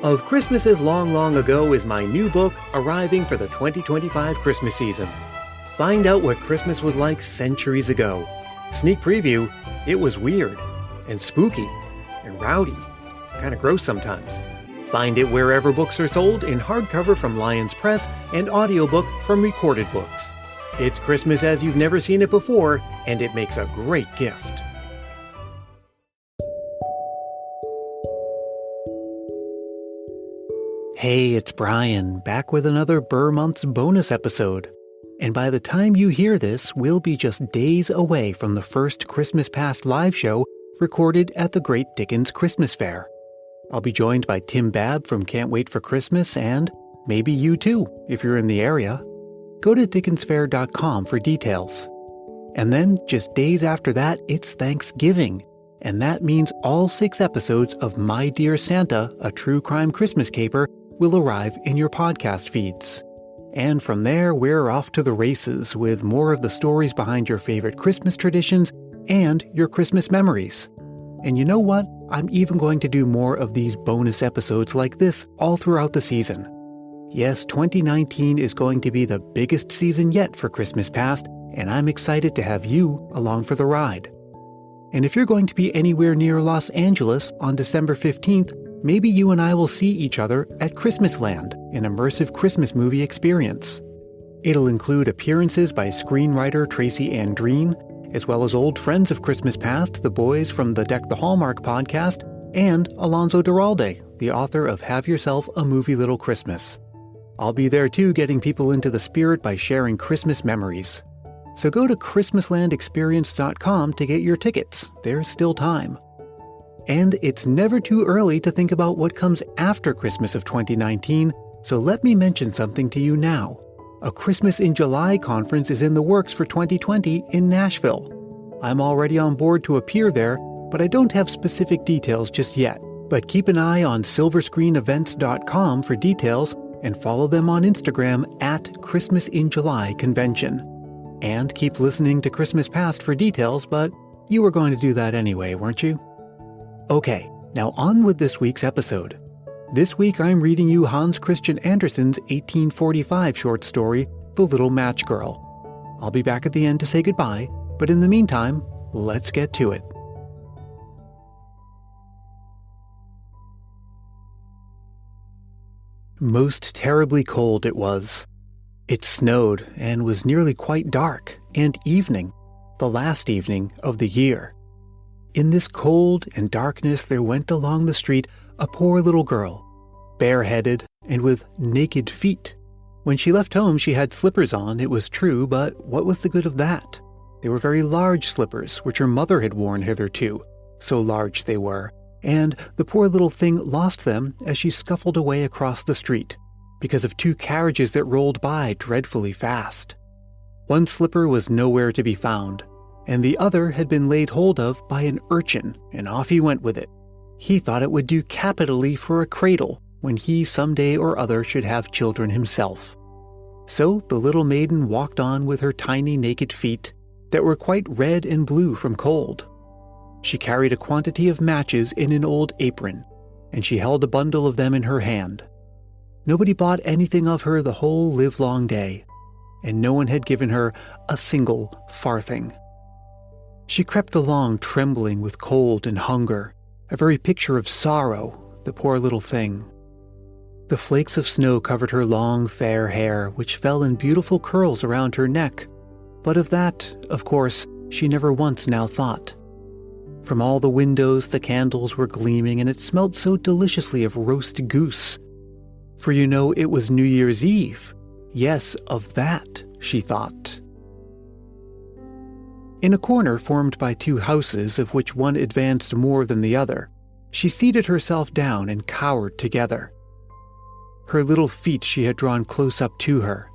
Of Christmases Long, Long Ago is my new book arriving for the 2025 Christmas season. Find out what Christmas was like centuries ago. Sneak preview, it was weird and spooky and rowdy, kind of gross sometimes. Find it wherever books are sold in hardcover from Lions Press and audiobook from Recorded Books. It's Christmas as you've never seen it before, and it makes a great gift. Hey, it's Brian, back with another Ber Months Bonus episode. And by the time you hear this, we'll be just days away from the first Christmas Past live show recorded at the Great Dickens Christmas Fair. I'll be joined by Tim Babb from Can't Wait for Christmas, and maybe you too, if you're in the area. Go to dickensfair.com for details. And then, just days after that, it's Thanksgiving. And that means all 6 episodes of My Dear Santa, a true crime Christmas caper, will arrive in your podcast feeds. And from there, we're off to the races with more of the stories behind your favorite Christmas traditions and your Christmas memories. And you know what? I'm even going to do more of these bonus episodes like this all throughout the season. Yes, 2019 is going to be the biggest season yet for Christmas Past, and I'm excited to have you along for the ride. And if you're going to be anywhere near Los Angeles on December 15th, maybe you and I will see each other at Christmasland, an immersive Christmas movie experience. It'll include appearances by screenwriter Tracy Andreen, as well as old friends of Christmas Past, the boys from the Deck the Hallmark podcast, and Alonso Duralde, the author of Have Yourself a Movie Little Christmas. I'll be there too, getting people into the spirit by sharing Christmas memories. So go to christmaslandexperience.com to get your tickets. There's still time. And it's never too early to think about what comes after Christmas of 2019, so let me mention something to you now. A Christmas in July conference is in the works for 2020 in Nashville. I'm already on board to appear there, but I don't have specific details just yet. But keep an eye on silverscreenevents.com for details and follow them on Instagram at Christmas in July Convention. And keep listening to Christmas Past for details, but you were going to do that anyway, weren't you? Okay, now on with this week's episode. This week I'm reading you Hans Christian Andersen's 1845 short story, The Little Match Girl. I'll be back at the end to say goodbye, but in the meantime, let's get to it. Most terribly cold it was. It snowed and was nearly quite dark, and evening, the last evening of the year. In this cold and darkness there went along the street a poor little girl, bareheaded and with naked feet. When she left home she had slippers on, it was true, but what was the good of that? They were very large slippers, which her mother had worn hitherto, so large they were, and the poor little thing lost them as she scuffled away across the street, because of 2 carriages that rolled by dreadfully fast. One slipper was nowhere to be found, and the other had been laid hold of by an urchin, and off he went with it. He thought it would do capitally for a cradle when he some day or other should have children himself. So the little maiden walked on with her tiny naked feet that were quite red and blue from cold. She carried a quantity of matches in an old apron, and she held a bundle of them in her hand. Nobody bought anything of her the whole livelong day, and no one had given her a single farthing. She crept along trembling with cold and hunger, a very picture of sorrow, the poor little thing. The flakes of snow covered her long fair hair, which fell in beautiful curls around her neck, but of that, of course, she never once now thought. From all the windows the candles were gleaming, and it smelt so deliciously of roast goose. For you know it was New Year's Eve. Yes, of that, she thought. In a corner formed by 2 houses, of which one advanced more than the other, she seated herself down and cowered together. Her little feet she had drawn close up to her,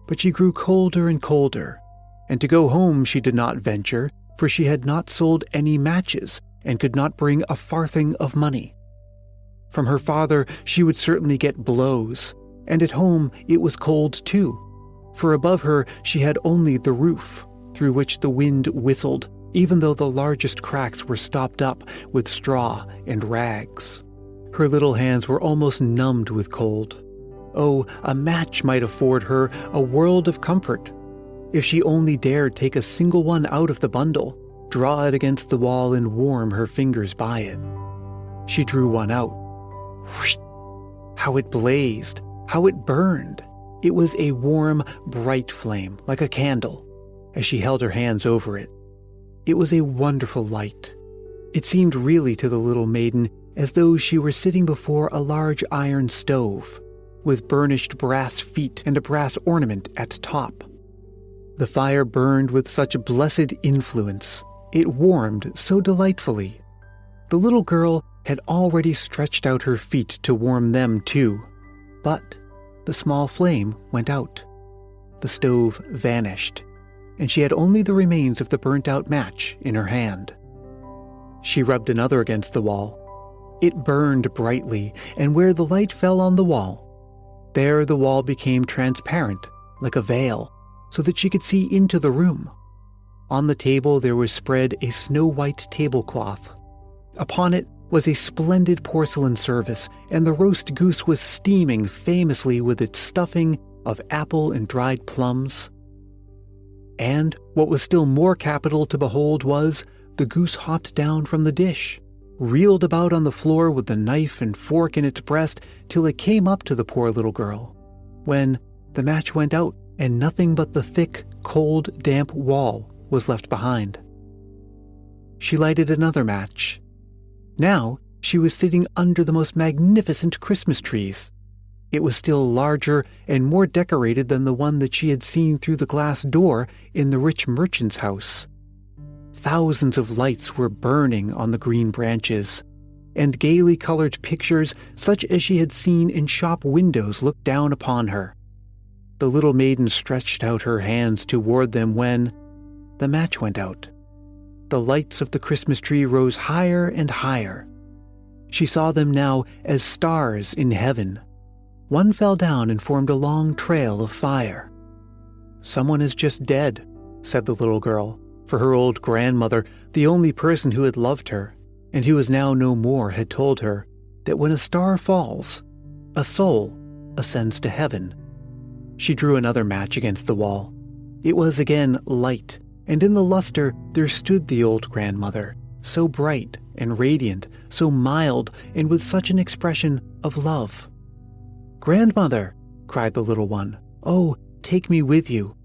but she grew colder and colder, and to go home she did not venture, for she had not sold any matches and could not bring a farthing of money. From her father she would certainly get blows, and at home it was cold too, for above her she had only the roof, through which the wind whistled, even though the largest cracks were stopped up with straw and rags. Her little hands were almost numbed with cold. Oh, a match might afford her a world of comfort. If she only dared take a single one out of the bundle, draw it against the wall and warm her fingers by it. She drew one out. Whoosh! How it blazed, how it burned. It was a warm, bright flame, like a candle, as she held her hands over it. It was a wonderful light. It seemed really to the little maiden as though she were sitting before a large iron stove, with burnished brass feet and a brass ornament at top. The fire burned with such blessed influence. It warmed so delightfully. The little girl had already stretched out her feet to warm them too, but the small flame went out. The stove vanished, and she had only the remains of the burnt-out match in her hand. She rubbed another against the wall. It burned brightly, and where the light fell on the wall, there the wall became transparent, like a veil, so that she could see into the room. On the table there was spread a snow-white tablecloth. Upon it was a splendid porcelain service, and the roast goose was steaming famously with its stuffing of apple and dried plums. And what was still more capital to behold was the goose hopped down from the dish, reeled about on the floor with the knife and fork in its breast till it came up to the poor little girl, when the match went out and nothing but the thick, cold, damp wall was left behind. She lighted another match. Now she was sitting under the most magnificent Christmas trees. It was still larger and more decorated than the one that she had seen through the glass door in the rich merchant's house. Thousands of lights were burning on the green branches, and gaily colored pictures such as she had seen in shop windows looked down upon her. The little maiden stretched out her hands toward them when the match went out. The lights of the Christmas tree rose higher and higher. She saw them now as stars in heaven. One fell down and formed a long trail of fire. "Someone is just dead," said the little girl, for her old grandmother, the only person who had loved her, and who was now no more, had told her that when a star falls, a soul ascends to heaven. She drew another match against the wall. It was again light, and in the luster there stood the old grandmother, so bright and radiant, so mild, and with such an expression of love. "Grandmother," cried the little one, "oh, take me with you.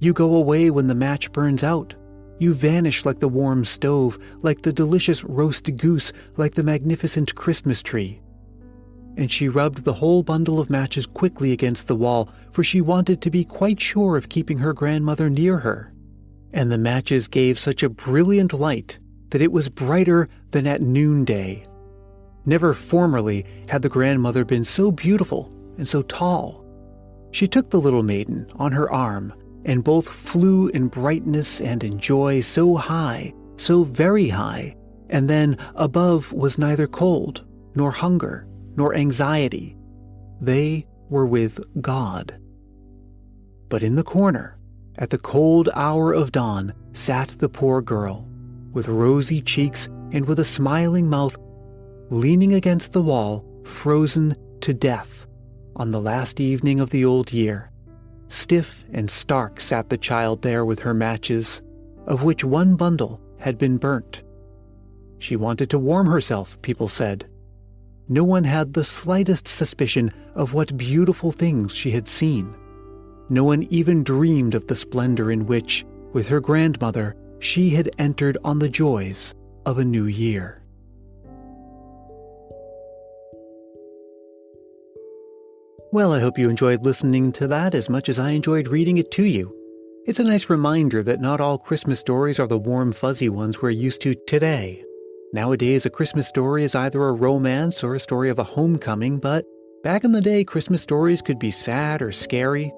You go away when the match burns out. You vanish like the warm stove, like the delicious roast goose, like the magnificent Christmas tree." And she rubbed the whole bundle of matches quickly against the wall, for she wanted to be quite sure of keeping her grandmother near her. And the matches gave such a brilliant light that it was brighter than at noonday. Never formerly had the grandmother been so beautiful and so tall. She took the little maiden on her arm, and both flew in brightness and in joy so high, so very high, and then above was neither cold, nor hunger, nor anxiety. They were with God. But in the corner, at the cold hour of dawn, sat the poor girl, with rosy cheeks and with a smiling mouth, leaning against the wall, frozen to death, on the last evening of the old year. Stiff and stark sat the child there with her matches, of which one bundle had been burnt. She wanted to warm herself, people said. No one had the slightest suspicion of what beautiful things she had seen. No one even dreamed of the splendor in which, with her grandmother, she had entered on the joys of a new year. Well, I hope you enjoyed listening to that as much as I enjoyed reading it to you. It's a nice reminder that not all Christmas stories are the warm, fuzzy ones we're used to today. Nowadays, a Christmas story is either a romance or a story of a homecoming, but back in the day, Christmas stories could be sad or scary.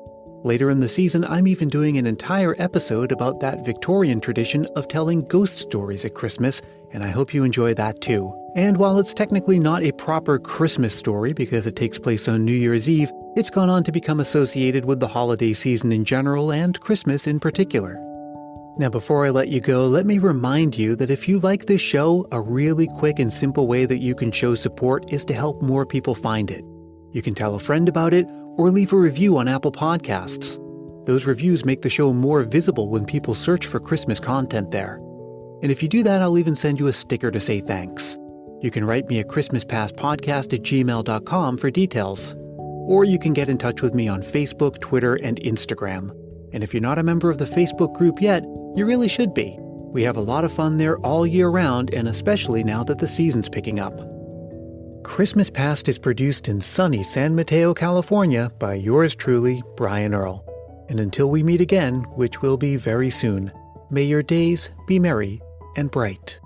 Later in the season, I'm even doing an entire episode about that Victorian tradition of telling ghost stories at Christmas, and I hope you enjoy that too. And while it's technically not a proper Christmas story because it takes place on New Year's Eve, it's gone on to become associated with the holiday season in general and Christmas in particular. Now, before I let you go, let me remind you that if you like this show, a really quick and simple way that you can show support is to help more people find it. You can tell a friend about it or leave a review on Apple Podcasts. Those reviews make the show more visible when people search for Christmas content there. And if you do that, I'll even send you a sticker to say thanks. You can write me at christmaspastpodcast@gmail.com for details. Or you can get in touch with me on Facebook, Twitter, and Instagram. And if you're not a member of the Facebook group yet, you really should be. We have a lot of fun there all year round, and especially now that the season's picking up. Christmas Past is produced in sunny San Mateo, California by yours truly, Brian Earl. And until we meet again, which will be very soon, may your days be merry and bright.